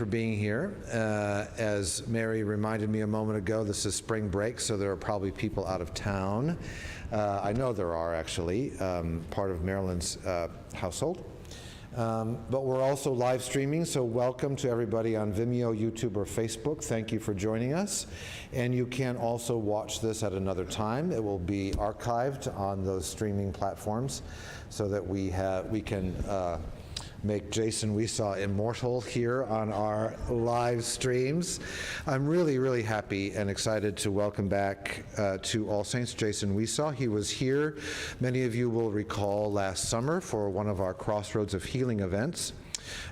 for being here. As Mary reminded me a moment ago, this is spring break, so there are probably people out of town. I know there are actually, part of Marilyn's household. But we're also live streaming, so welcome to everybody on Vimeo, YouTube, or Facebook. Thank you for joining us. And you can also watch this at another time. It will be archived on those streaming platforms so that we can make Jason Weesaw immortal here on our live streams. I'm really, really happy and excited to welcome back to All Saints Jason Weesaw. He was here, many of you will recall, last summer for one of our Crossroads of Healing events.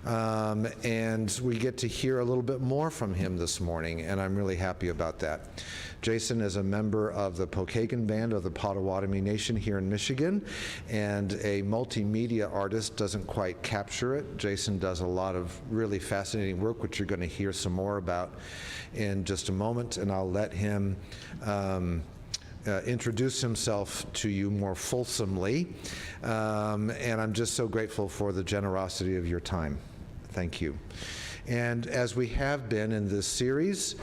And we get to hear a little bit more from him this morning, and I'm really happy about that. Jason is a member of the Pokagon Band of the Potawatomi Nation here in Michigan, and a multimedia artist doesn't quite capture it. Jason does a lot of really fascinating work, which you're going to hear some more about in just a moment, and I'll let him introduce himself to you more fulsomely, and I'm just so grateful for the generosity of your time. Thank you. And as we have been in this series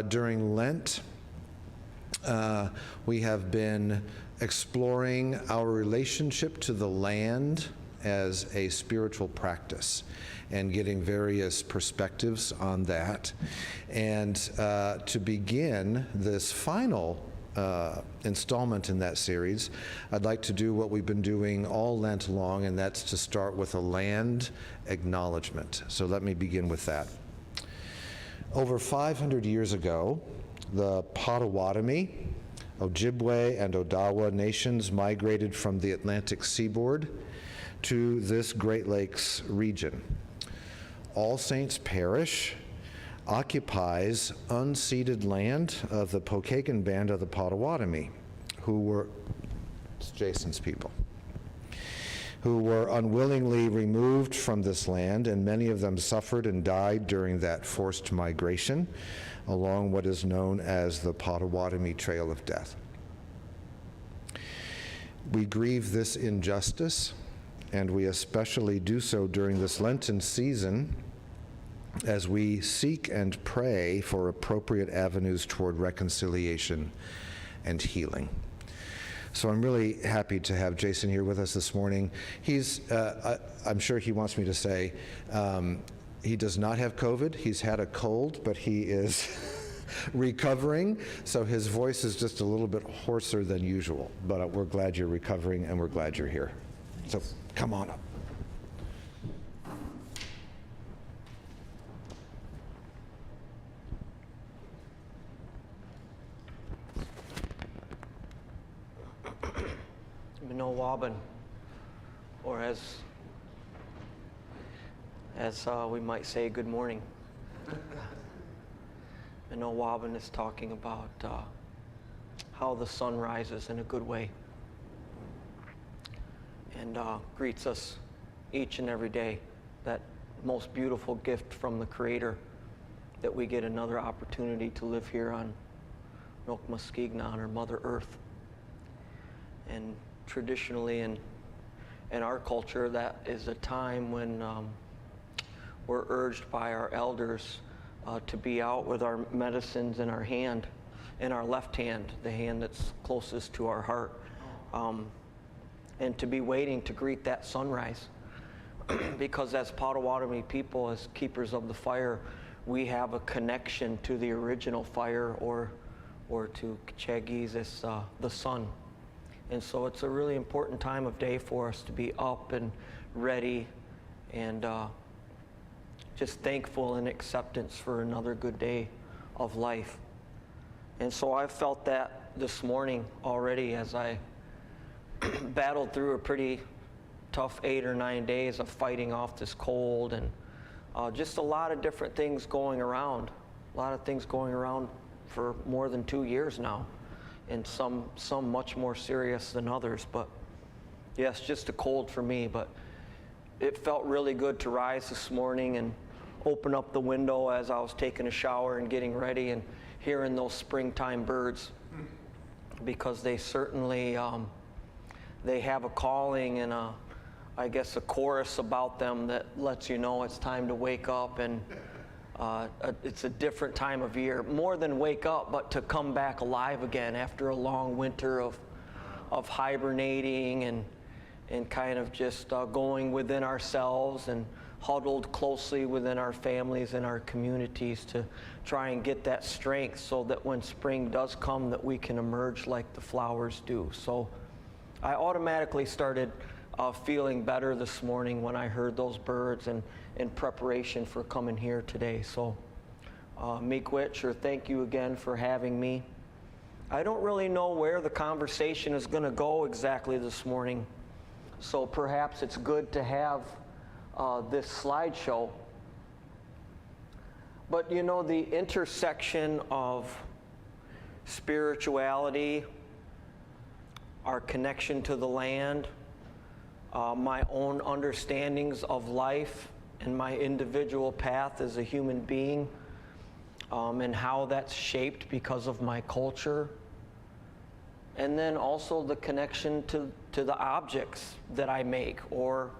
during Lent, we have been exploring our relationship to the land as a spiritual practice and getting various perspectives on that. And to begin this final installment in that series, I'd like to do what we've been doing all Lent long, and that's to start with a land acknowledgement. So let me begin with that. Over 500 years ago, the Potawatomi, Ojibwe, and Odawa nations migrated from the Atlantic seaboard to this Great Lakes region. All Saints Parish occupies unceded land of the Pokagon Band of the Potawatomi, who were Jason's people, who were unwillingly removed from this land, and many of them suffered and died during that forced migration along what is known as the Potawatomi Trail of Death. We grieve this injustice, and we especially do so during this Lenten season as we seek and pray for appropriate avenues toward reconciliation and healing. So I'm really happy to have Jason here with us this morning. He's, I'm sure he wants me to say, he does not have COVID. He's had a cold, but he is recovering, so his voice is just a little bit hoarser than usual. But we're glad you're recovering, and we're glad you're here. So come on up. Wobbin, or as we might say, good morning. Wobbin is talking about how the sun rises in a good way and greets us each and every day. That most beautiful gift from the Creator, that we get another opportunity to live here on Nokmuskegna, or Mother Earth. And traditionally in our culture, that is a time when we're urged by our elders to be out with our medicines in our hand, in our left hand, the hand that's closest to our heart, and to be waiting to greet that sunrise. Because as Potawatomi people, as keepers of the fire, we have a connection to the original fire, or to Kachegis as the sun. And so it's a really important time of day for us to be up and ready and just thankful and acceptance for another good day of life. And so I felt that this morning already as I battled through a pretty tough 8 or 9 days of fighting off this cold, and just a lot of different things going around. A lot of things going around for more than 2 years now. And some much more serious than others. But yes, just a cold for me, but it felt really good to rise this morning and open up the window as I was taking a shower and getting ready and hearing those springtime birds, because they certainly they have a calling and I guess a chorus about them that lets you know it's time to wake up and It's a different time of year, more than wake up, but to come back alive again after a long winter of hibernating and kind of just going within ourselves and huddled closely within our families and our communities to try and get that strength so that when spring does come that we can emerge like the flowers do. So I automatically started feeling better this morning when I heard those birds and in preparation for coming here today. So Miigwech, or thank you again for having me. I don't really know where the conversation is going to go exactly this morning, so perhaps it's good to have this slideshow. But you know, the intersection of spirituality, our connection to the land, my own understandings of life and my individual path as a human being, and how that's shaped because of my culture. And then also the connection to the objects that I make or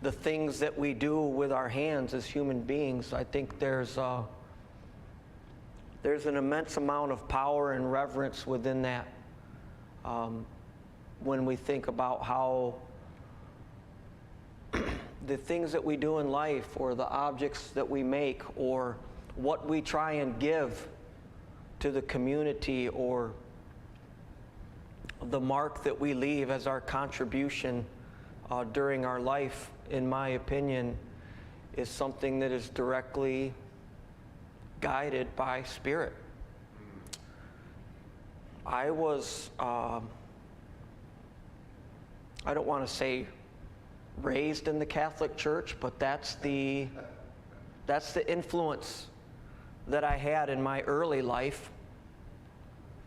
the things that we do with our hands as human beings. I think there's an immense amount of power and reverence within that when we think about how the things that we do in life or the objects that we make or what we try and give to the community or the mark that we leave as our contribution during our life, in my opinion, is something that is directly guided by Spirit. I was, I don't want to say raised in the Catholic Church, but that's the influence that I had in my early life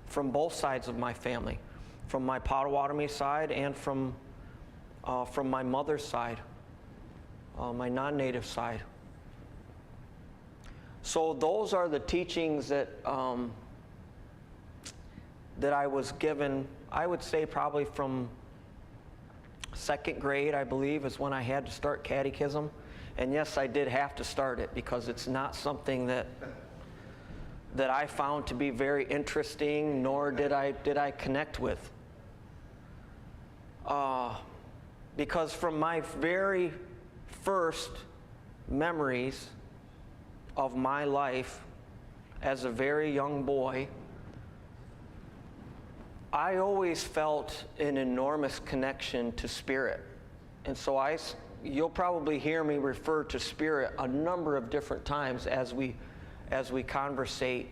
from both sides of my family, from my Potawatomi side and from my mother's side, my non-native side. So those are the teachings that that I was given, I would say probably from second grade, I believe, is when I had to start catechism. And yes, I did have to start it because it's not something that I found to be very interesting, nor did I connect with. Because from my very first memories of my life as a very young boy, I always felt an enormous connection to Spirit. And so you'll probably hear me refer to Spirit a number of different times as we conversate.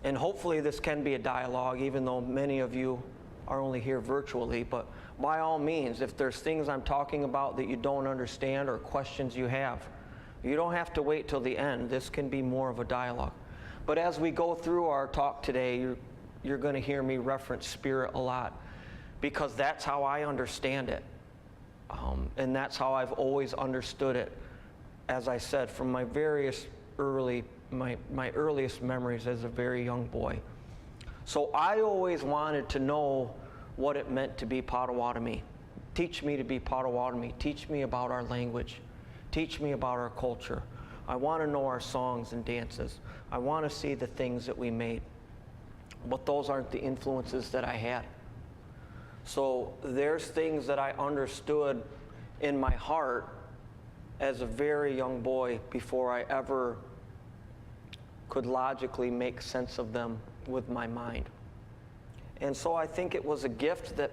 And hopefully this can be a dialogue, even though many of you are only here virtually. But by all means, if there's things I'm talking about that you don't understand or questions you have, you don't have to wait till the end. This can be more of a dialogue. But as we go through our talk today, you're going to hear me reference Spirit a lot because that's how I understand it. And that's how I've always understood it, as I said, from my my earliest memories as a very young boy. So I always wanted to know what it meant to be Potawatomi. Teach me to be Potawatomi. Teach me about our language. Teach me about our culture. I want to know our songs and dances. I want to see the things that we made. But those aren't the influences that I had. So there's things that I understood in my heart as a very young boy before I ever could logically make sense of them with my mind. And so I think it was a gift that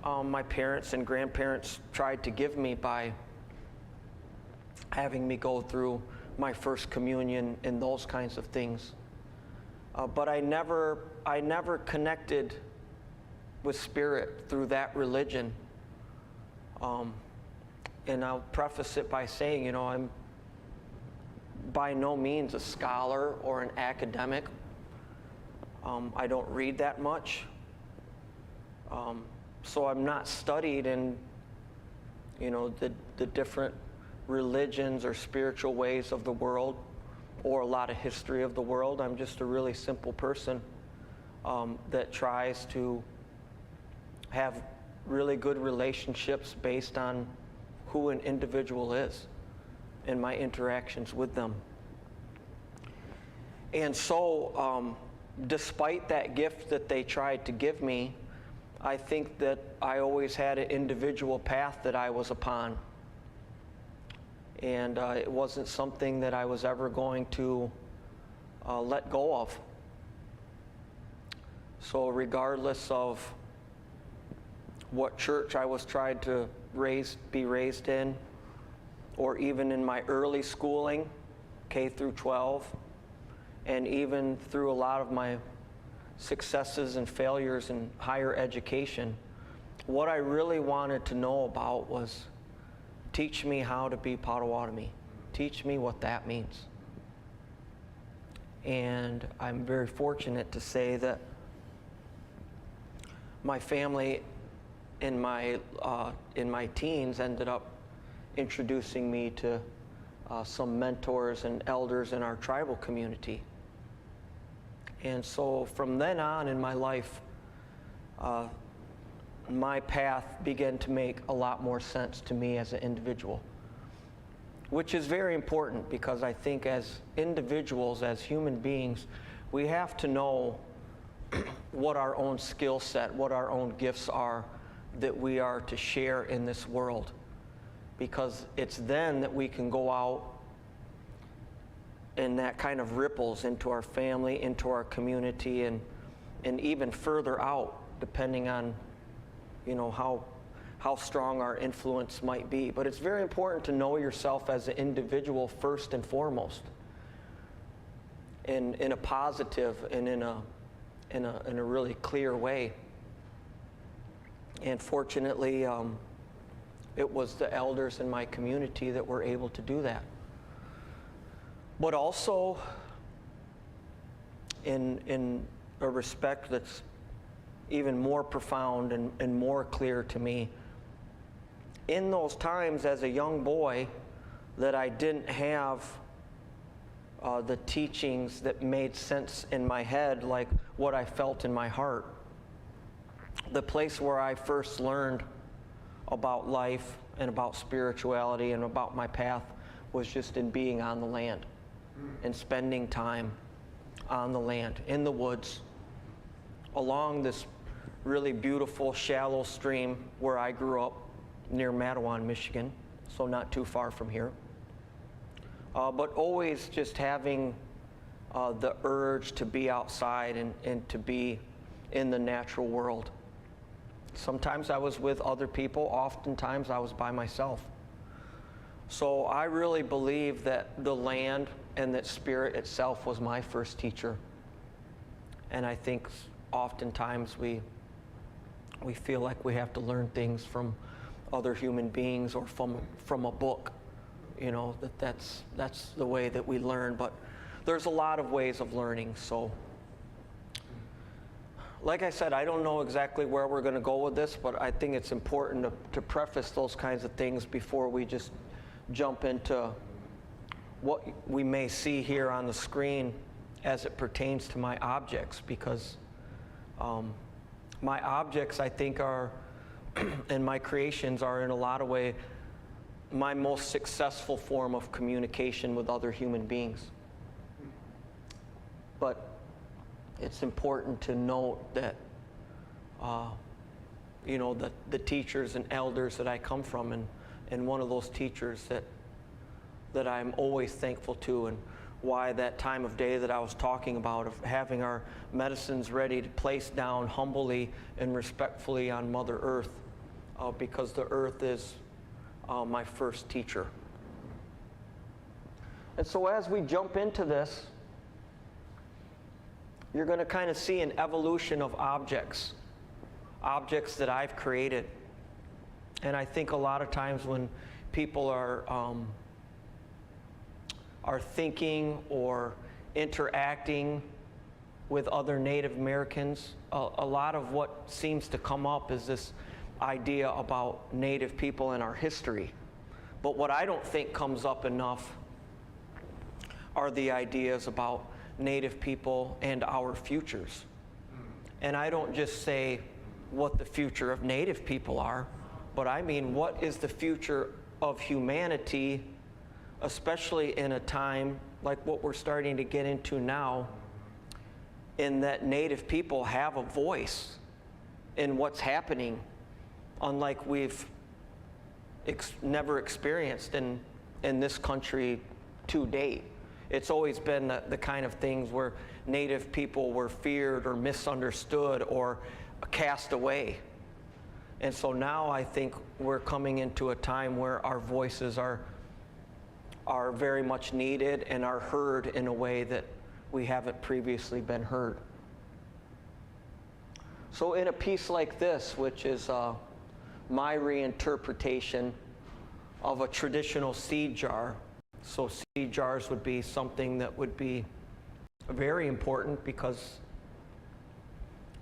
my parents and grandparents tried to give me by having me go through my first communion and those kinds of things. But I never connected with Spirit through that religion. And I'll preface it by saying, you know, I'm by no means a scholar or an academic. I don't read that much. So I'm not studied in, you know, the different religions or spiritual ways of the world or a lot of history of the world. I'm just a really simple person that tries to have really good relationships based on who an individual is. in my interactions with them. And so, despite that gift that they tried to give me, I think that I always had an individual path that I was upon. And it wasn't something that I was ever going to let go of. So regardless of what church I was tried to be raised in, or even in my early schooling, K through 12, and even through a lot of my successes and failures in higher education, what I really wanted to know about was, teach me how to be Potawatomi. Teach me what that means. And I'm very fortunate to say that my family in my teens ended up introducing me to some mentors and elders in our tribal community. And so from then on in my life, my path began to make a lot more sense to me as an individual, which is very important, because I think as individuals, as human beings, we have to know what our own skill set, what our own gifts are that we are to share in this world, because it's then that we can go out and that kind of ripples into our family, into our community, and even further out, depending on, you know, how strong our influence might be. But it's very important to know yourself as an individual first and foremost, in a positive and in a really clear way. And fortunately, it was the elders in my community that were able to do that. But also, in a respect that's even more profound and more clear to me, in those times as a young boy that I didn't have the teachings that made sense in my head like what I felt in my heart, the place where I first learned about life and about spirituality and about my path was just in being on the land and spending time on the land, in the woods, along this really beautiful, shallow stream where I grew up near Mattawan, Michigan, so not too far from here. But always just having the urge to be outside and to be in the natural world. Sometimes I was with other people, oftentimes I was by myself. So I really believe that the land and that spirit itself was my first teacher. And I think oftentimes we feel like we have to learn things from other human beings or from a book, you know, that's the way that we learn. But there's a lot of ways of learning. So like I said, I don't know exactly where we're going to go with this, but I think it's important to preface those kinds of things before we just jump into what we may see here on the screen as it pertains to my objects, because my objects, I think, are and my creations are in a lot of ways my most successful form of communication with other human beings. But it's important to note that you know, the teachers and elders that I come from, and one of those teachers that I'm always thankful to, and why that time of day that I was talking about, of having our medicines ready to place down humbly and respectfully on Mother Earth, because the earth is my first teacher. And so as we jump into this, you're going to kind of see an evolution of objects that I've created. And I think a lot of times when people are thinking or interacting with other Native Americans, a lot of what seems to come up is this idea about Native people and our history. But what I don't think comes up enough are the ideas about Native people and our futures. And I don't just say what the future of Native people are, but I mean what is the future of humanity especially in a time like what we're starting to get into now, in that Native people have a voice in what's happening, unlike we've never experienced in this country to date. It's always been the kind of things where Native people were feared or misunderstood or cast away. And so now I think we're coming into a time where our voices are very much needed and are heard in a way that we haven't previously been heard. So in a piece like this, which is my reinterpretation of a traditional seed jar, so seed jars would be something that would be very important because,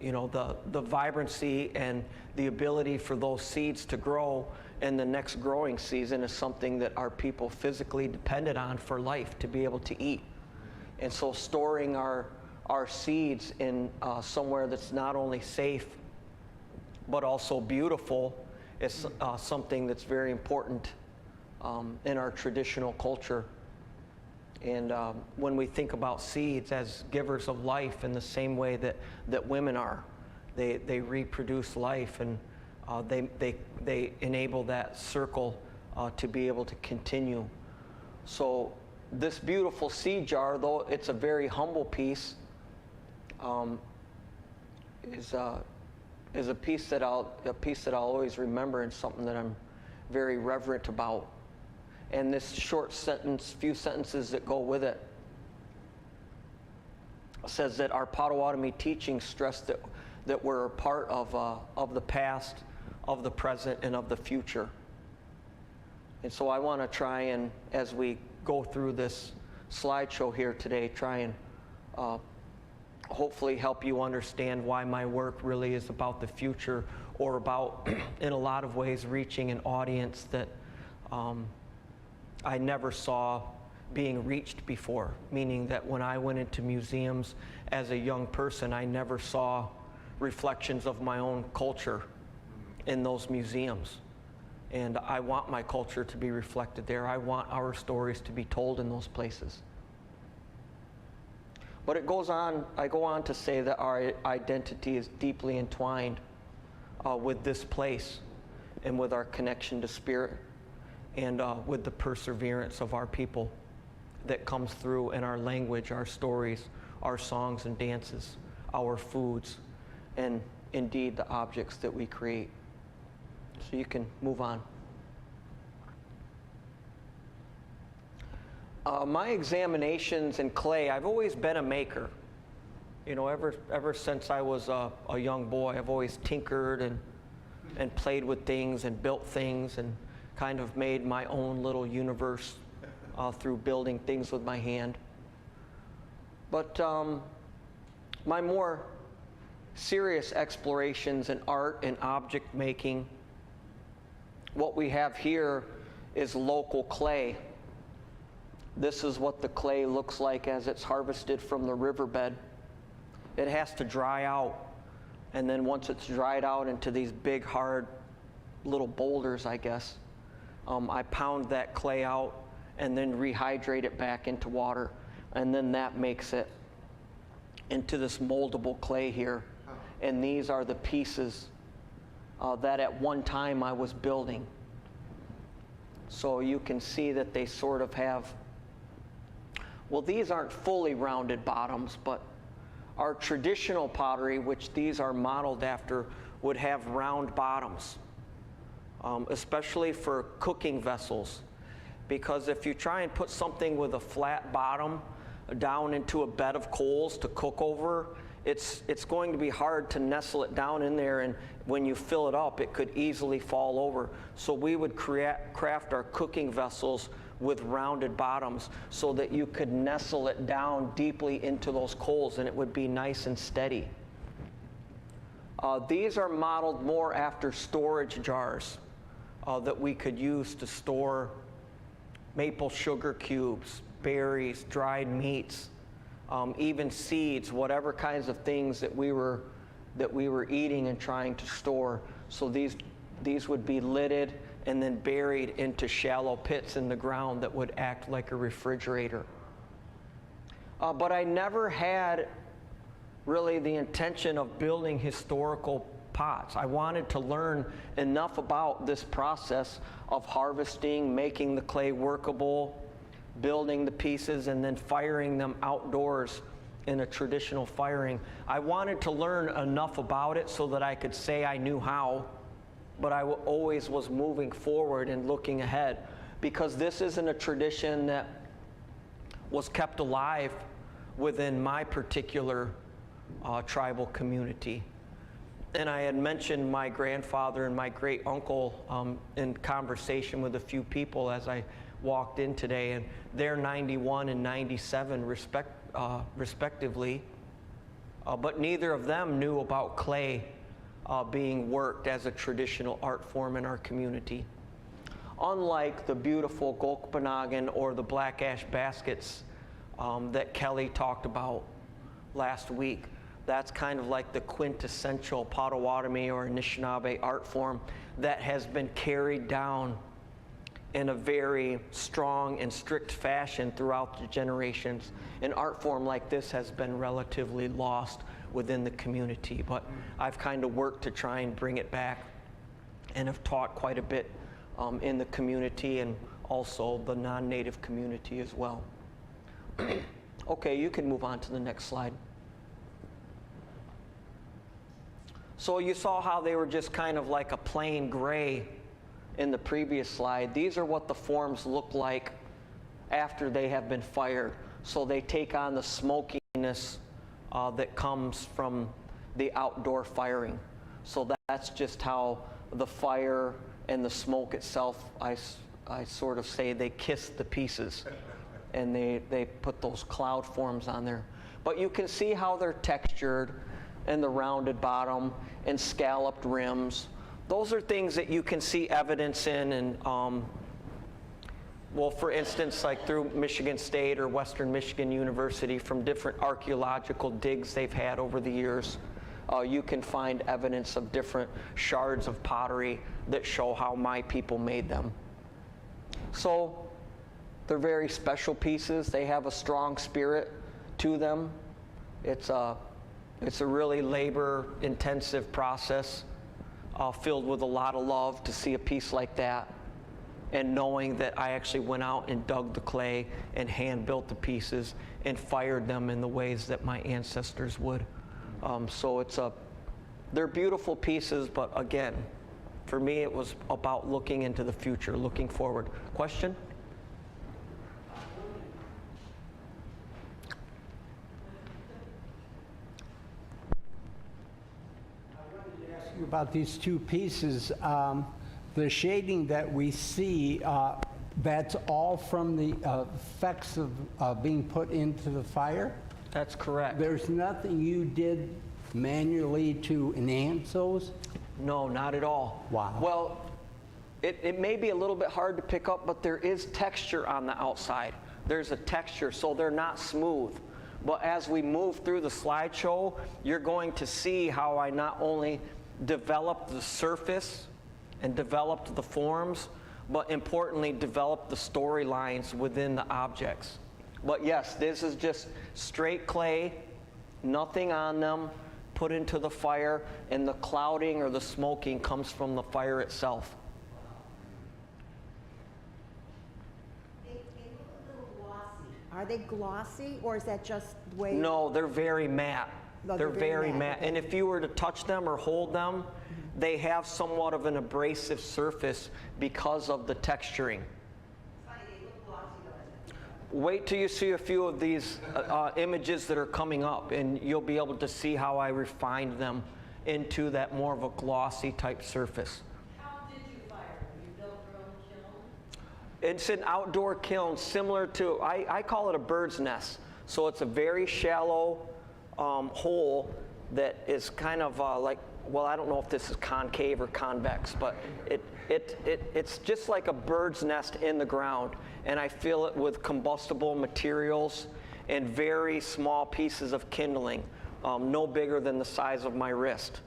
you know, the vibrancy and the ability for those seeds to grow in the next growing season is something that our people physically depended on for life to be able to eat. And so storing our seeds in somewhere that's not only safe but also beautiful is something that's very important in our traditional culture. And when we think about seeds as givers of life in the same way that women are, they reproduce life, and they enable that circle to be able to continue. So this beautiful seed jar, though it's a very humble piece, is a piece that I'll always remember, and something that I'm very reverent about. And this short sentence, few sentences that go with it, says that our Potawatomi teachings stress that we're a part of the past, of the present, and of the future. And so I want to try and, as we go through this slideshow here today, try and hopefully help you understand why my work really is about the future, or about, in a lot of ways, reaching an audience that I never saw being reached before, meaning that when I went into museums as a young person, I never saw reflections of my own culture in those museums. And I want my culture to be reflected there. I want our stories to be told in those places. But it goes on, I go on to say that our identity is deeply entwined with this place and with our connection to spirit, and with the perseverance of our people that comes through in our language, our stories, our songs and dances, our foods, and indeed the objects that we create. So you can move on. My examinations in clay, I've always been a maker. You know, ever since I was a young boy, I've always tinkered and played with things and built things and kind of made my own little universe through building things with my hand. But my more serious explorations in art and object making, what we have here is local clay. This is what the clay looks like as it's harvested from the riverbed. It has to dry out, and then once it's dried out into these big, hard little boulders, I guess, I pound that clay out and then rehydrate it back into water, and then that makes it into this moldable clay here. And these are the pieces that at one time I was building. So you can see that they sort of have, well, these aren't fully rounded bottoms, but our traditional pottery, which these are modeled after, would have round bottoms, especially for cooking vessels. Because if you try and put something with a flat bottom down into a bed of coals to cook over, it's going to be hard to nestle it down in there, and when you fill it up, it could easily fall over. So we would craft our cooking vessels with rounded bottoms so that you could nestle it down deeply into those coals and it would be nice and steady. These are modeled more after storage jars that we could use to store maple sugar cubes, berries, dried meats, even seeds, whatever kinds of things that we were eating and trying to store. So these would be lidded and then buried into shallow pits in the ground that would act like a refrigerator. But I never had really the intention of building historical pots. I wanted to learn enough about this process of harvesting, making the clay workable, building the pieces, and then firing them outdoors in a traditional firing. I wanted to learn enough about it so that I could say I knew how, but I always was moving forward and looking ahead, because this isn't a tradition that was kept alive within my particular tribal community. And I had mentioned my grandfather and my great uncle in conversation with a few people as I walked in today, and they're 91 and 97 respectively, but neither of them knew about clay being worked as a traditional art form in our community. Unlike the beautiful Gokpanagan or the black ash baskets that Kelly talked about last week, that's kind of like the quintessential Potawatomi or Anishinaabe art form that has been carried down in a very strong and strict fashion throughout the generations. An art form like this has been relatively lost within the community, but I've kind of worked to try and bring it back, and have taught quite a bit in the community and also the non-native community as well. Okay, you can move on to the next slide. So you saw how they were just kind of like a plain gray in the previous slide. These are what the forms look like after they have been fired. So they take on the smokiness that comes from the outdoor firing. So that's just how the fire and the smoke itself, I sort of say they kiss the pieces, and they put those cloud forms on there. But you can see how they're textured, and the rounded bottom and scalloped rims. Those are things that you can see evidence in, and well, for instance, like through Michigan State or Western Michigan University, from different archaeological digs they've had over the years, you can find evidence of different shards of pottery that show how my people made them. So they're very special pieces. They have a strong spirit to them. It's a really labor-intensive process, filled with a lot of love to see a piece like that, and knowing that I actually went out and dug the clay and hand-built the pieces and fired them in the ways that my ancestors would. So they're beautiful pieces, but again, for me it was about looking into the future, looking forward. Question? About these two pieces, the shading that we see, that's all from the effects of being put into the fire? That's correct. There's nothing you did manually to enhance those? No, not at all. Wow. Well, it may be a little bit hard to pick up, but there is texture on the outside. There's a texture, so they're not smooth. But as we move through the slideshow, you're going to see how I not only developed the surface and developed the forms, but importantly developed the storylines within the objects. But yes, this is just straight clay, nothing on them, put into the fire, and the clouding or the smoking comes from the fire itself. They look a little glossy. Are they glossy, or is that just the way? No, they're very matte. No, they're very matte. okay. And if you were to touch them or hold them, they have somewhat of an abrasive surface because of the texturing. Wait till you see a few of these images that are coming up, and you'll be able to see how I refined them into that more of a glossy type surface. How did you fire them? You built your own kiln? It's an outdoor kiln similar to, I call it a bird's nest. So it's a very shallow hole that is kind of like, well, I don't know if this is concave or convex, but it's just like a bird's nest in the ground, and I fill it with combustible materials and very small pieces of kindling, no bigger than the size of my wrist.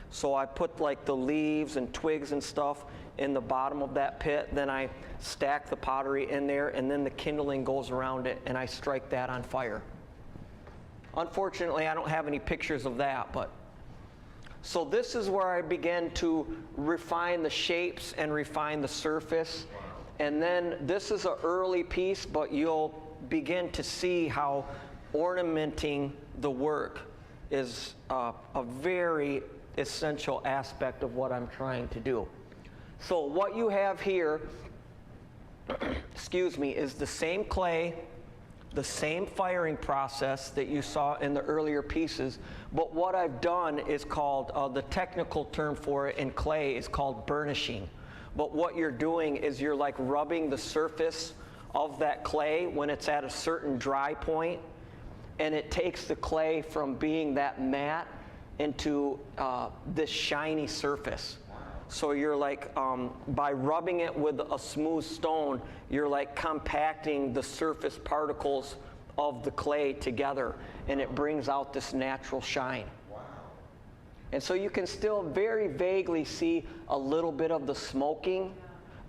So I put like the leaves and twigs and stuff in the bottom of that pit. Then I stack the pottery in there, and then the kindling goes around it, and I strike that on fire. Unfortunately, I don't have any pictures of that, but so this is where I began to refine the shapes and refine the surface. And then this is an early piece, but you'll begin to see how ornamenting the work is a very essential aspect of what I'm trying to do. So what you have here, excuse me, is the same clay, the same firing process that you saw in the earlier pieces, but what I've done is called, the technical term for it in clay is called burnishing. But what you're doing is you're like rubbing the surface of that clay when it's at a certain dry point, and it takes the clay from being that matte into this shiny surface. So you're like, by rubbing it with a smooth stone, you're like compacting the surface particles of the clay together, and it brings out this natural shine. Wow. And so you can still very vaguely see a little bit of the smoking,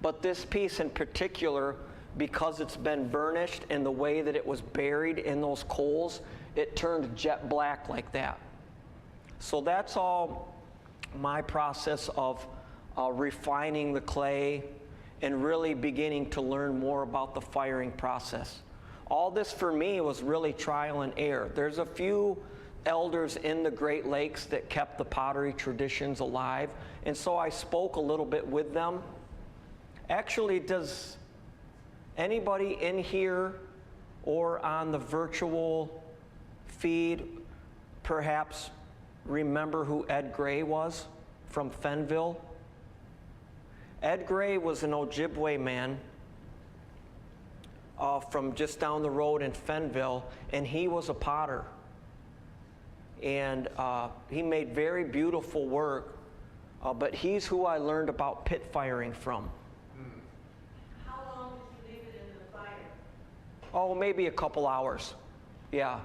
but this piece in particular, because it's been burnished and the way that it was buried in those coals, it turned jet black like that. So that's all my process of refining the clay and really beginning to learn more about the firing process. All this for me was really trial and error. There's a few elders in the Great Lakes that kept the pottery traditions alive, and so I spoke a little bit with them. Actually, does anybody in here or on the virtual feed perhaps remember who Ed Gray was from Fenville? Ed Gray was an Ojibwe man from just down the road in Fenville, and he was a potter. And he made very beautiful work, but he's who I learned about pit firing from. How long did you leave it in the fire? Oh, maybe a couple hours. Yeah.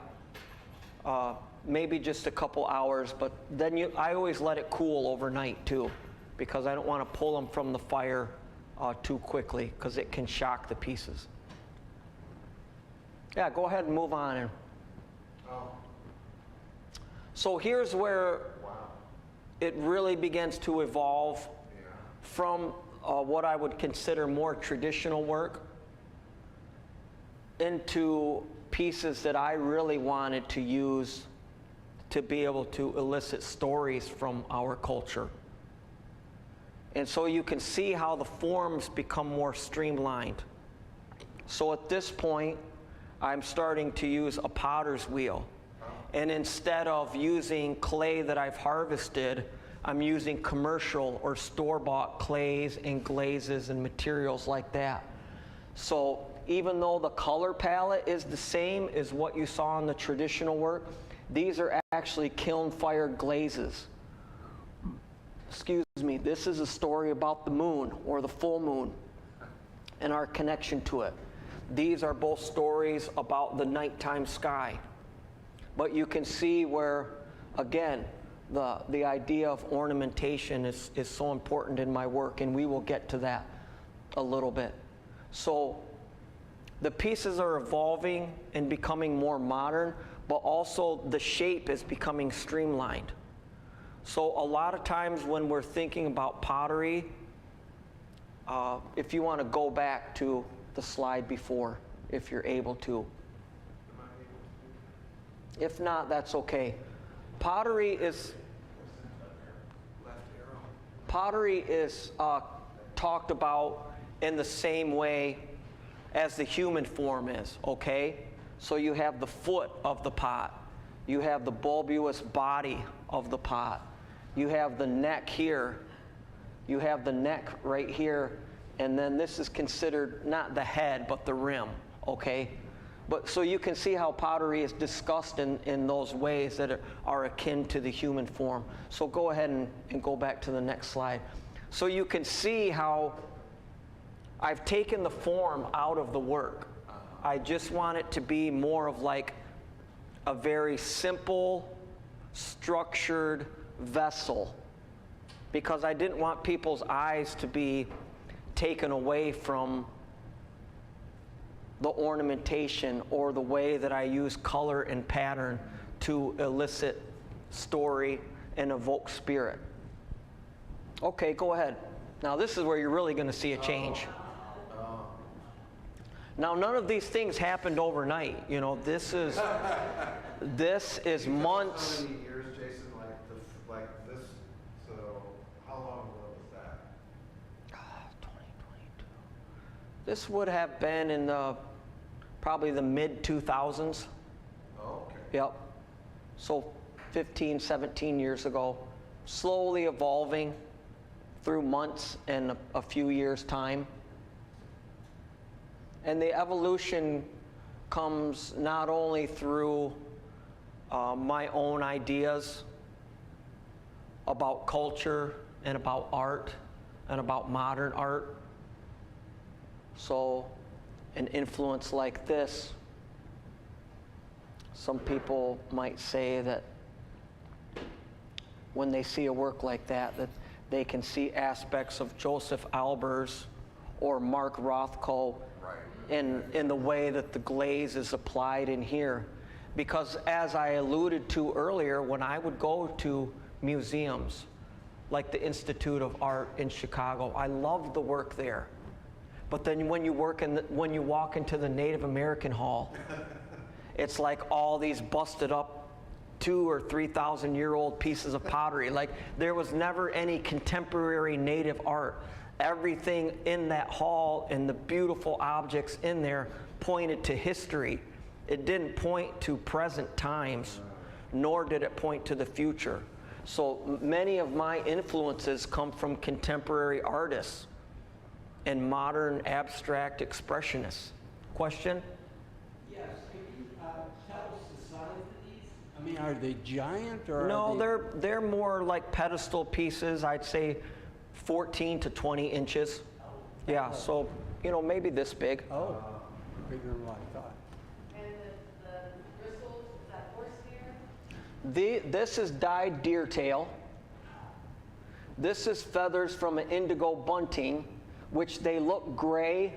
Maybe just a couple hours, but then I always let it cool overnight too, because I don't want to pull them from the fire too quickly, because it can shock the pieces. Yeah, go ahead and move on. So here's where it really begins to evolve from what I would consider more traditional work into pieces that I really wanted to use to be able to elicit stories from our culture. And so you can see how the forms become more streamlined. So at this point, I'm starting to use a potter's wheel. And instead of using clay that I've harvested, I'm using commercial or store-bought clays and glazes and materials like that. So even though the color palette is the same as what you saw in the traditional work, these are actually kiln-fired glazes. Excuse me, this is a story about the moon or the full moon and our connection to it. These are both stories about the nighttime sky. But you can see where, again, the idea of ornamentation is so important in my work, and we will get to that a little bit. So the pieces are evolving and becoming more modern, but also the shape is becoming streamlined. So a lot of times when we're thinking about pottery, if you want to go back to the slide before, if you're able to. If not, that's okay. Pottery is talked about in the same way as the human form is, okay? So you have the foot of the pot. You have the bulbous body of the pot. You have the neck here. You have the neck right here. And then this is considered not the head, but the rim, okay? But so you can see how pottery is discussed in those ways that are akin to the human form. So go ahead and go back to the next slide. So you can see how I've taken the form out of the work. I just want it to be more of like a very simple, structured vessel because I didn't want people's eyes to be taken away from the ornamentation or the way that I use color and pattern to elicit story and evoke spirit. Okay, go ahead. Now this is where you're really going to see a change. Now none of these things happened overnight. You know, this is months. How many years, Jason, like this? So how long ago was that? 2022. This would have been in probably the mid 2000s. Oh, okay. Yep. So 15, 17 years ago, slowly evolving through months and a few years' time. And the evolution comes not only through my own ideas about culture and about art and about modern art. So an influence like this, some people might say that when they see a work like that they can see aspects of Joseph Albers or Mark Rothko in the way that the glaze is applied in here. Because as I alluded to earlier, when I would go to museums like the Institute of Art in Chicago, I loved the work there. But then when you walk into the Native American Hall, it's like all these busted up 2,000 or 3,000 year old pieces of pottery. Like there was never any contemporary native art. Everything in that hall and the beautiful objects in there pointed to history. It didn't point to present times, nor did it point to the future. So many of my influences come from contemporary artists and modern abstract expressionists. Question? Yes, can you tell us the size of these? I mean, are they giant or? No, they're more like pedestal pieces. I'd say 14 to 20 inches. Yeah, so, you know, maybe this big. Oh, bigger than what I thought. And the bristles, is that horsehair? This is dyed deer tail. This is feathers from an indigo bunting, which they look gray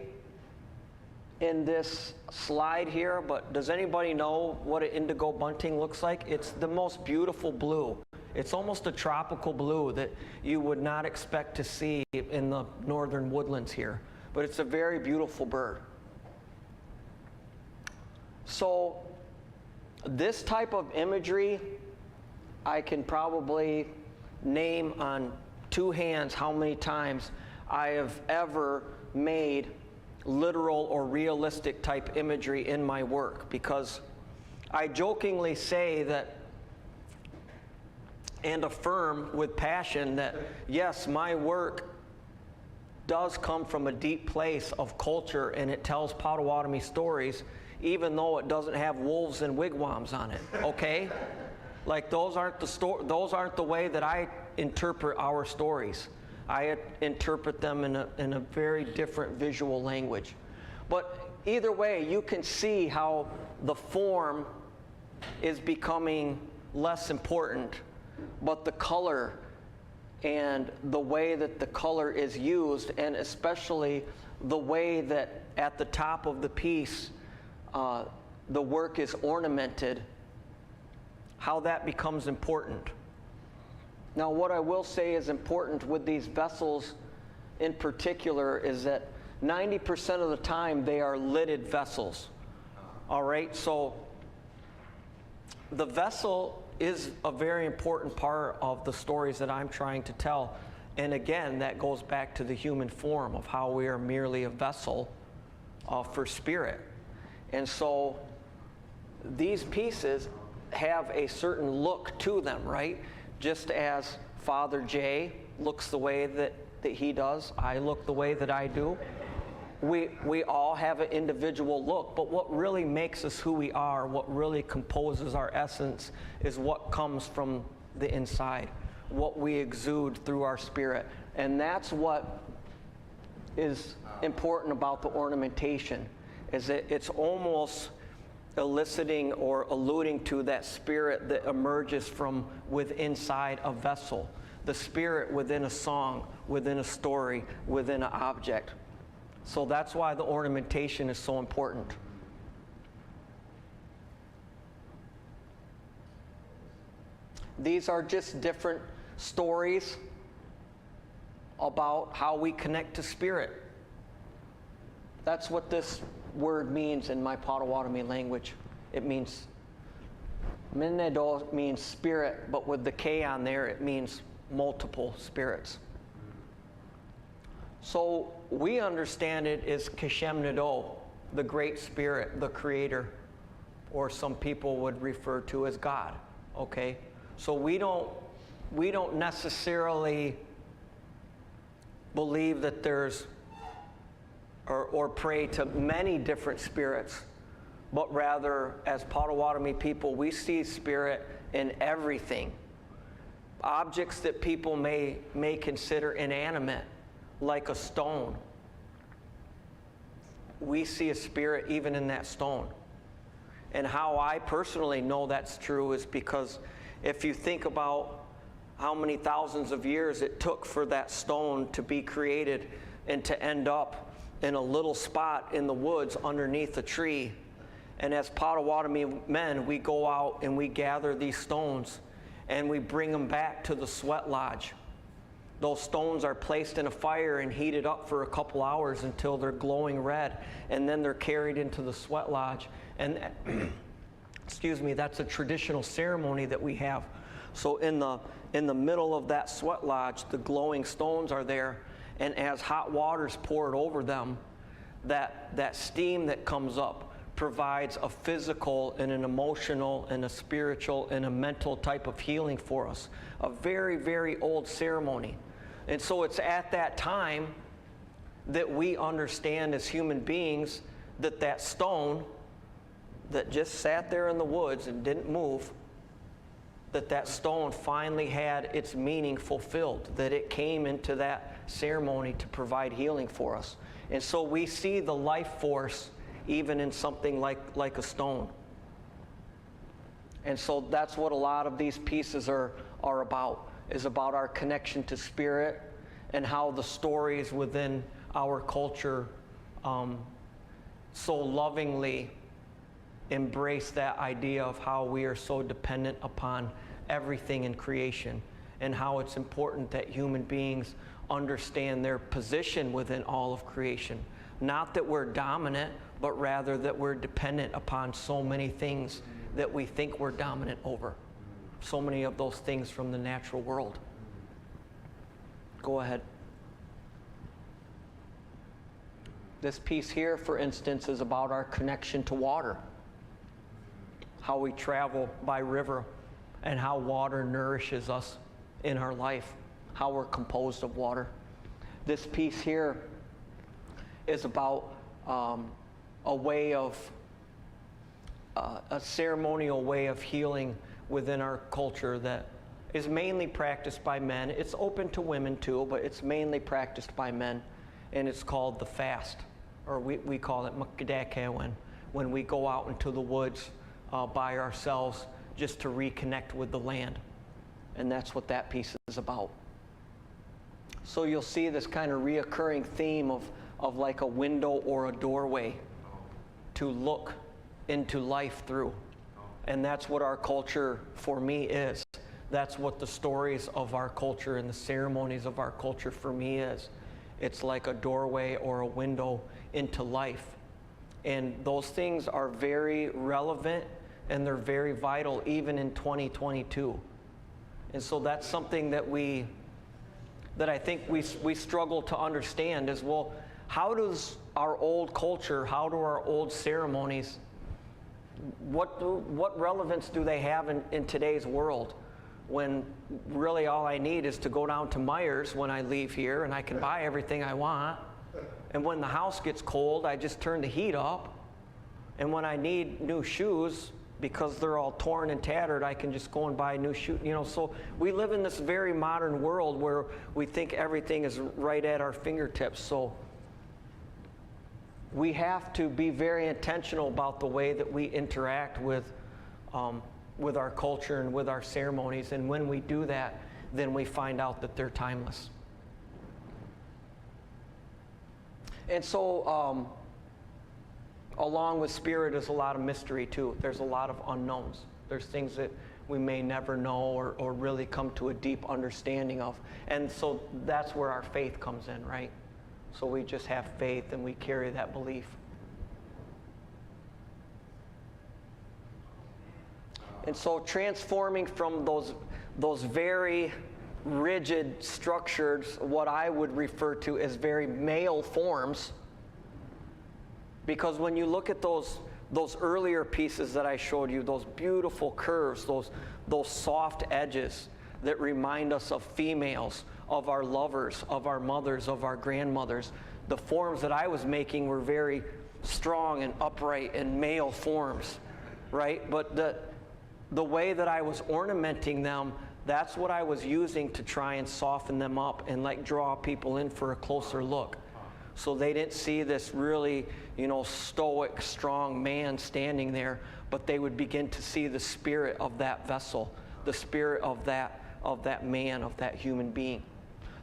in this slide here, but does anybody know what an indigo bunting looks like? It's the most beautiful blue. It's almost a tropical blue that you would not expect to see in the northern woodlands here, but it's a very beautiful bird. So this type of imagery, I can probably name on two hands how many times I have ever made literal or realistic type imagery in my work, because I jokingly say that and affirm with passion that yes, my work does come from a deep place of culture and it tells Potawatomi stories, even though it doesn't have wolves and wigwams on it, okay? Like those aren't the way that I interpret our stories. I interpret them in a very different visual language. But either way, you can see how the form is becoming less important, but the color and the way that the color is used, and especially the way that at the top of the piece the work is ornamented, how that becomes important. Now, what I will say is important with these vessels in particular is that 90% of the time they are lidded vessels. All right, so the vessel is a very important part of the stories that I'm trying to tell. And again, that goes back to the human form of how we are merely a vessel for spirit. And so these pieces have a certain look to them, right? Just as Father Jay looks the way that he does, I look the way that I do. We all have an individual look, but what really makes us who we are, what really composes our essence, is what comes from the inside, what we exude through our spirit. And that's what is important about the ornamentation, is that it's almost eliciting or alluding to that spirit that emerges from within inside a vessel. the spirit within a song, within a story, within an object. So that's why the ornamentation is so important. These are just different stories about how we connect to spirit. That's what this word means in my Potawatomi language. It means, Minedo means spirit, but with the K on there, it means multiple spirits. So we understand it as Keshem Nido, the great spirit, the creator, or some people would refer to as God, okay? So we don't necessarily believe that there's, or pray to many different spirits, but rather, as Potawatomi people, we see spirit in everything. Objects that people may consider inanimate, like a stone. We see a spirit even in that stone. And how I personally know that's true is because if you think about how many thousands of years it took for that stone to be created and to end up in a little spot in the woods underneath a tree. And as Potawatomi men, we go out and we gather these stones and we bring them back to the sweat lodge. Those stones are placed in a fire and heated up for a couple hours until they're glowing red, and then they're carried into the sweat lodge. And excuse me, that's a traditional ceremony that we have. So in the middle of that sweat lodge, the glowing stones are there, and as hot water's poured over them, that steam that comes up provides a physical and an emotional and a spiritual and a mental type of healing for us. A very, very old ceremony. And so it's at that time that we understand as human beings that that stone that just sat there in the woods and didn't move, that stone finally had its meaning fulfilled, that it came into that ceremony to provide healing for us. And so we see the life force even in something like a stone. And so that's what a lot of these pieces are about, is about our connection to spirit and how the stories within our culture so lovingly embrace that idea of how we are so dependent upon everything in creation, and how it's important that human beings understand their position within all of creation. Not that we're dominant, but rather that we're dependent upon so many things that we think we're dominant over. So many of those things from the natural world. Go ahead. This piece here, for instance, is about our connection to water. How we travel by river and how water nourishes us in our life. How we're composed of water. This piece here is about a way of, a ceremonial way of healing within our culture that is mainly practiced by men. It's open to women too, but it's mainly practiced by men. And it's called the fast, or we call it makadake when we go out into the woods by ourselves just to reconnect with the land. And that's what that piece is about. So you'll see this kind of reoccurring theme of like a window or a doorway to look into life through. And that's what our culture, for me, is. That's what the stories of our culture and the ceremonies of our culture, for me, is. It's like a doorway or a window into life. And those things are very relevant and they're very vital even in 2022. And so that's something that I think we struggle to understand is, well, how does our old culture, how do our old ceremonies, what relevance do they have in today's world, when really all I need is to go down to Meijer's when I leave here and I can buy everything I want, and when the house gets cold I just turn the heat up, and when I need new shoes because they're all torn and tattered I can just go and buy new shoes. So we live in this very modern world where we think everything is right at our fingertips. So we have to be very intentional about the way that we interact with our culture and with our ceremonies. And when we do that, then we find out that they're timeless. And so, along with spirit is a lot of mystery too. There's a lot of unknowns. There's things that we may never know or really come to a deep understanding of. And so that's where our faith comes in, right? So we just have faith and we carry that belief. And so transforming from those very rigid structures, what I would refer to as very male forms, because when you look at those earlier pieces that I showed you, those beautiful curves, those soft edges that remind us of females, of our lovers, of our mothers, of our grandmothers, the forms that I was making were very strong and upright and male forms, right? But the way that I was ornamenting them, that's what I was using to try and soften them up and like draw people in for a closer look. So they didn't see this really, stoic, strong man standing there, but they would begin to see the spirit of that vessel, the spirit of that man, of that human being.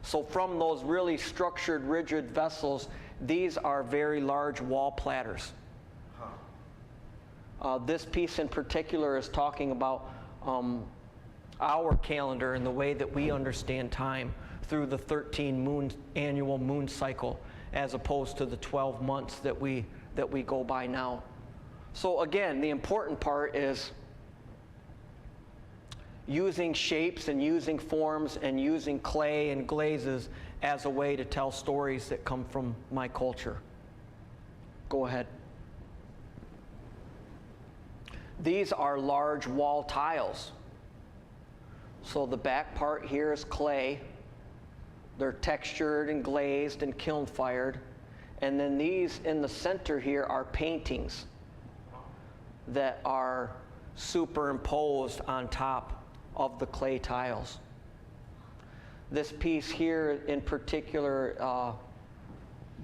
So from those really structured, rigid vessels, these are very large wall platters. This piece in particular is talking about our calendar and the way that we understand time through the 13 annual moon cycle, as opposed to the 12 months that we go by now. So again, the important part is using shapes and using forms and using clay and glazes as a way to tell stories that come from my culture. Go ahead. These are large wall tiles. So the back part here is clay. They're textured and glazed and kiln fired. And then these in the center here are paintings that are superimposed on top of the clay tiles. This piece here in particular,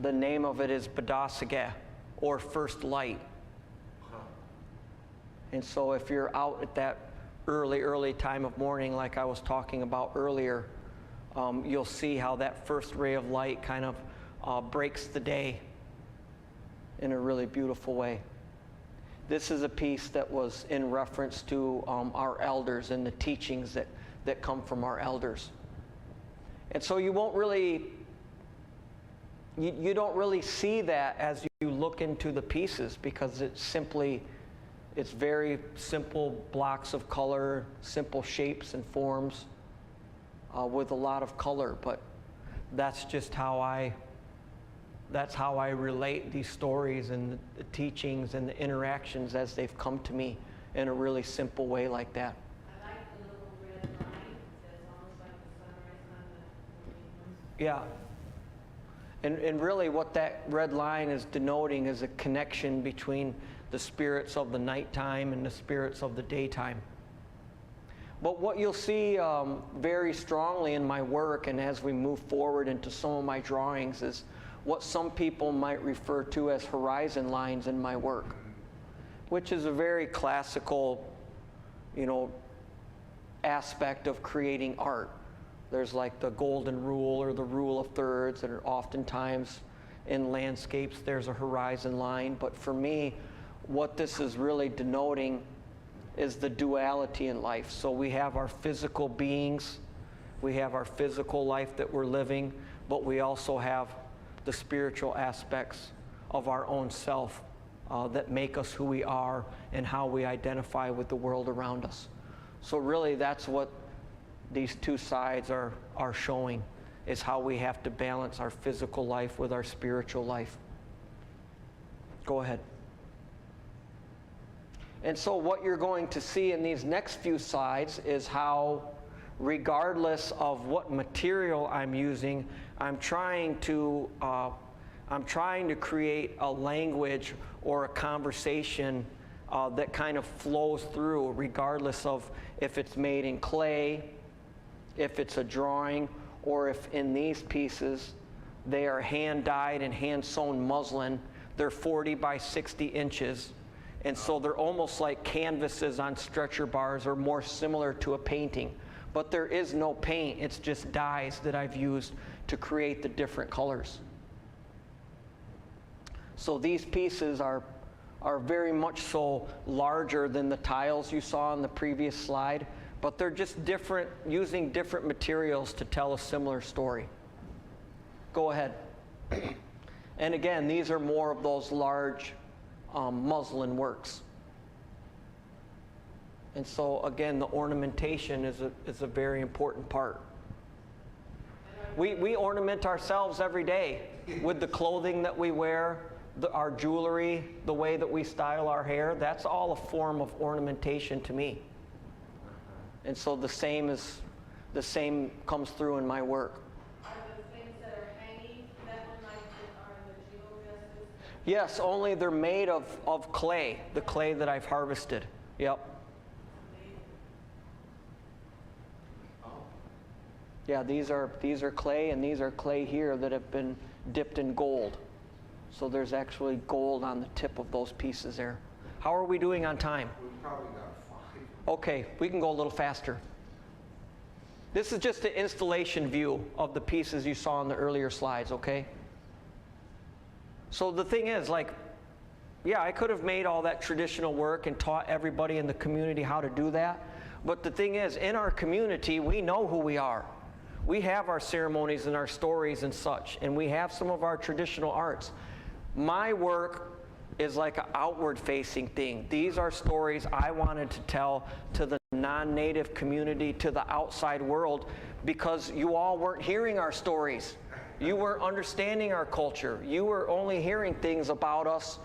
the name of it is Badasage, or First Light. And so if you're out at that early time of morning like I was talking about earlier, you'll see how that first ray of light kind of breaks the day in a really beautiful way. This is a piece that was in reference to our elders and the teachings that come from our elders. And so you won't really, you don't really see that as you look into the pieces, because it's very simple blocks of color, simple shapes and forms with a lot of color. But that's just how I relate these stories and the teachings and the interactions as they've come to me in a really simple way like that. I like the little red line that's almost like the sunrise on the Yeah. And really what that red line is denoting is a connection between the spirits of the nighttime and the spirits of the daytime. But what you'll see very strongly in my work, and as we move forward into some of my drawings, is what some people might refer to as horizon lines in my work, which is a very classical, aspect of creating art. There's like the golden rule or the rule of thirds, and oftentimes in landscapes there's a horizon line. But for me, what this is really denoting is the duality in life. So we have our physical beings, we have our physical life that we're living, but we also have the spiritual aspects of our own self that make us who we are and how we identify with the world around us. So really that's what these two sides are showing, is how we have to balance our physical life with our spiritual life. Go ahead. And so what you're going to see in these next few slides is how, regardless of what material I'm using, I'm trying to create a language or a conversation that kind of flows through, regardless of if it's made in clay, if it's a drawing, or if in these pieces they are hand-dyed and hand-sewn muslin. They're 40 by 60 inches. And so they're almost like canvases on stretcher bars, or more similar to a painting. But there is no paint, it's just dyes that I've used to create the different colors. So these pieces are very much so larger than the tiles you saw on the previous slide, but they're just different, using different materials to tell a similar story. Go ahead. And again, these are more of those large muslin works. And so again, the ornamentation is a very important part. We ornament ourselves every day with the clothing that we wear, our jewelry, the way that we style our hair. That's all a form of ornamentation to me. And so the same comes through in my work. Are the things that are hanging, that one like are the geodesks? Yes, only they're made of clay, the clay that I've harvested. Yep. Yeah, these are clay, and these are clay here that have been dipped in gold. So there's actually gold on the tip of those pieces there. How are we doing on time? We've probably got 5. Okay, we can go a little faster. This is just an installation view of the pieces you saw in the earlier slides, okay? So the thing is, like, yeah, I could have made all that traditional work and taught everybody in the community how to do that. But the thing is, in our community, we know who we are. We have our ceremonies and our stories and such, and we have some of our traditional arts. My work is like an outward-facing thing. These are stories I wanted to tell to the non-native community, to the outside world, because you all weren't hearing our stories. You weren't understanding our culture. You were only hearing things about us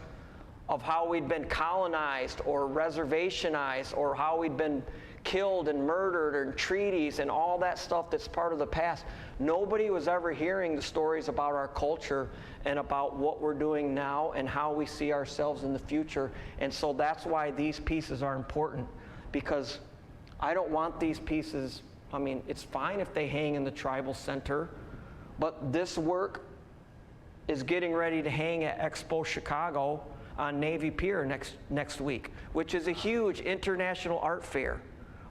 of how we'd been colonized or reservationized, or how we'd been killed and murdered, and treaties and all that stuff that's part of the past. Nobody was ever hearing the stories about our culture and about what we're doing now and how we see ourselves in the future. And so that's why these pieces are important, because I don't want these pieces, I mean, it's fine if they hang in the tribal center, but this work is getting ready to hang at Expo Chicago on Navy Pier next week, which is a huge international art fair.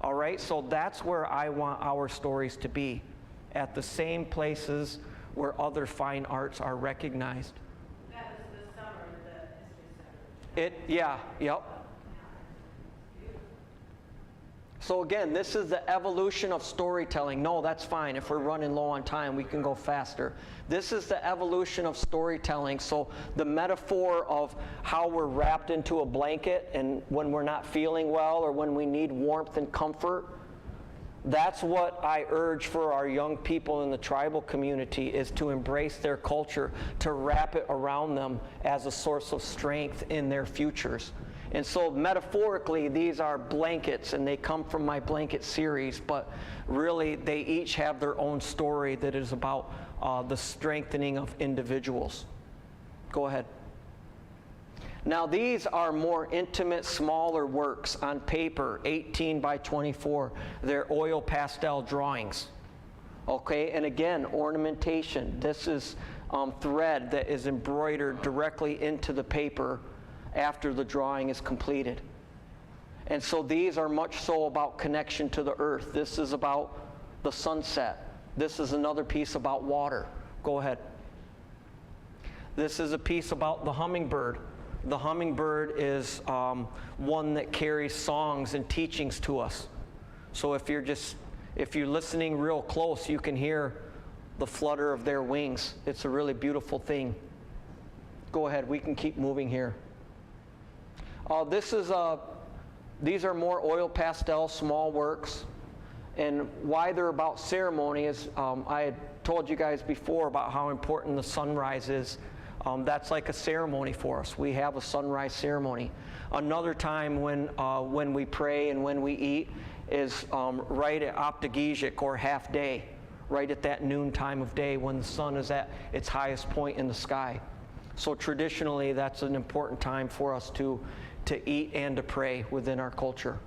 All right, so that's where I want our stories to be, at the same places where other fine arts are recognized. That was the summer, the History Center. Yep. So again, this is the evolution of storytelling. No, that's fine. If we're running low on time, we can go faster. This is the evolution of storytelling. So the metaphor of how we're wrapped into a blanket and when we're not feeling well or when we need warmth and comfort, that's what I urge for our young people in the tribal community, is to embrace their culture, to wrap it around them as a source of strength in their futures. And so metaphorically, these are blankets, and they come from my blanket series, but really they each have their own story that is about the strengthening of individuals. Go ahead. Now these are more intimate, smaller works on paper, 18 by 24. They're oil pastel drawings. Okay, and again, ornamentation. This is thread that is embroidered directly into the paper after the drawing is completed. And so these are much so about connection to the earth. This is about the sunset. This is another piece about water. Go ahead. This is a piece about the hummingbird. The hummingbird is one that carries songs and teachings to us. So if you're listening real close, you can hear the flutter of their wings. It's a really beautiful thing. Go ahead, we can keep moving here. These are more oil pastel, small works. And why they're about ceremony is, I had told you guys before about how important the sunrise is. That's like a ceremony for us. We have a sunrise ceremony. Another time when we pray and when we eat is right at Optagesic, or half day, right at that noon time of day when the sun is at its highest point in the sky. So traditionally, that's an important time for us to eat and to pray within our culture.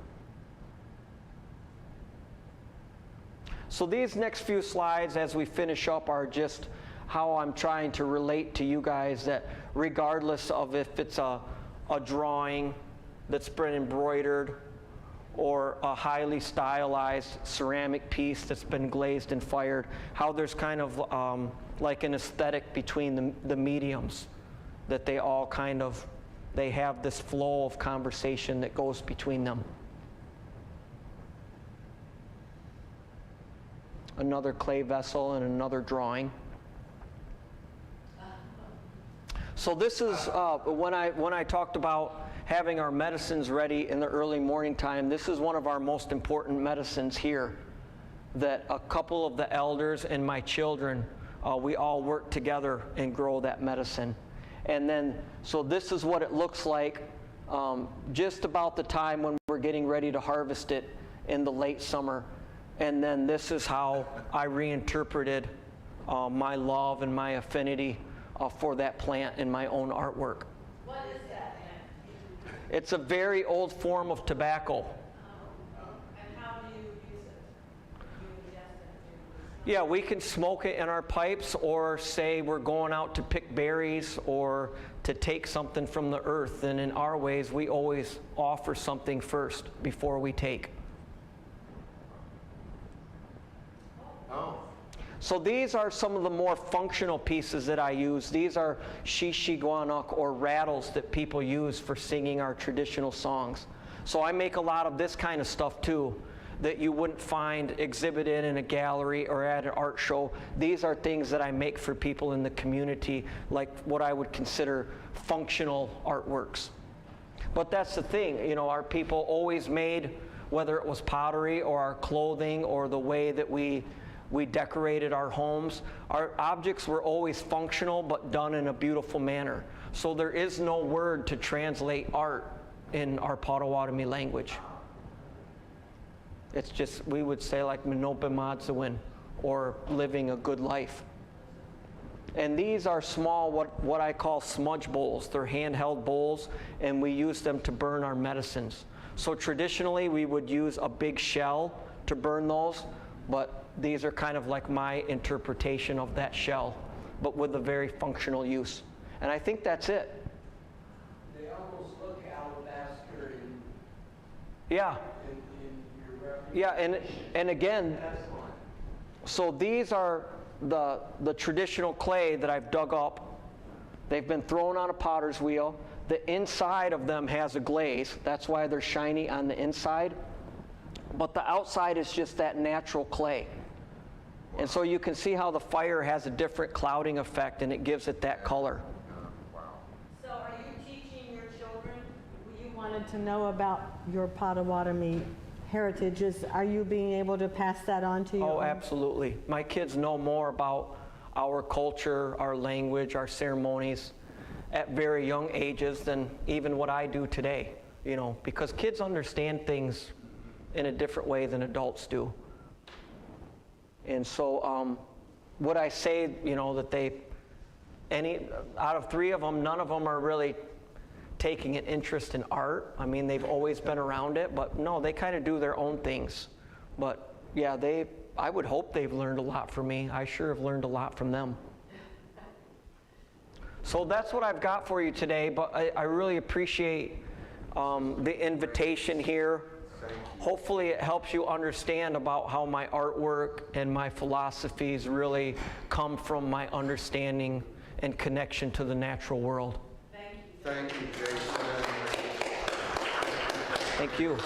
So these next few slides as we finish up are just how I'm trying to relate to you guys, that regardless of if it's a drawing that's been embroidered, or a highly stylized ceramic piece that's been glazed and fired, how there's kind of like an aesthetic between the mediums, that they all kind of, they have this flow of conversation that goes between them. Another clay vessel and another drawing. So this is, when I talked about having our medicines ready in the early morning time, this is one of our most important medicines here, that a couple of the elders and my children, we all work together and grow that medicine. And then, so this is what it looks like just about the time when we're getting ready to harvest it in the late summer. And then this is how I reinterpreted my love and my affinity for that plant in my own artwork. What is that plant? It's a very old form of tobacco. And how do you use it? Do you ingest it? Yeah, we can smoke it in our pipes, or say we're going out to pick berries or to take something from the earth. And in our ways, we always offer something first before we take. So these are some of the more functional pieces that I use. These are shishiguanuk, or rattles, that people use for singing our traditional songs. So I make a lot of this kind of stuff too, that you wouldn't find exhibited in a gallery or at an art show. These are things that I make for people in the community, like what I would consider functional artworks. But that's the thing, you know, our people always made, whether it was pottery or our clothing or the way that we decorated our homes, our objects were always functional but done in a beautiful manner. So there is no word to translate art in our Potawatomi language. It's just, we would say like Minope Madzawin, or living a good life. And these are small, what I call smudge bowls. They're handheld bowls, and we use them to burn our medicines. So traditionally we would use a big shell to burn those, but these are kind of like my interpretation of that shell, but with a very functional use. And I think that's it. They almost look alabaster Yeah. in your reference. Yeah, and again, so these are the traditional clay that I've dug up. They've been thrown on a potter's wheel. The inside of them has a glaze. That's why they're shiny on the inside. But the outside is just that natural clay. And so you can see how the fire has a different clouding effect, and it gives it that color. So are you teaching your children? You wanted to know about your Potawatomi heritages. Are you being able to pass that on to your Oh, own? absolutely. My kids know more about our culture, our language, our ceremonies at very young ages than even what I do today, you know, because kids understand things in a different way than adults do. And so would I say, you know, that out of 3 of them, none of them are really taking an interest in art. I mean, they've always been around it, but no, they kind of do their own things. But yeah, I would hope they've learned a lot from me. I sure have learned a lot from them. So that's what I've got for you today, but I really appreciate the invitation here. Hopefully it helps you understand about how my artwork and my philosophies really come from my understanding and connection to the natural world. Thank you. Thank you, Jason. Thank you.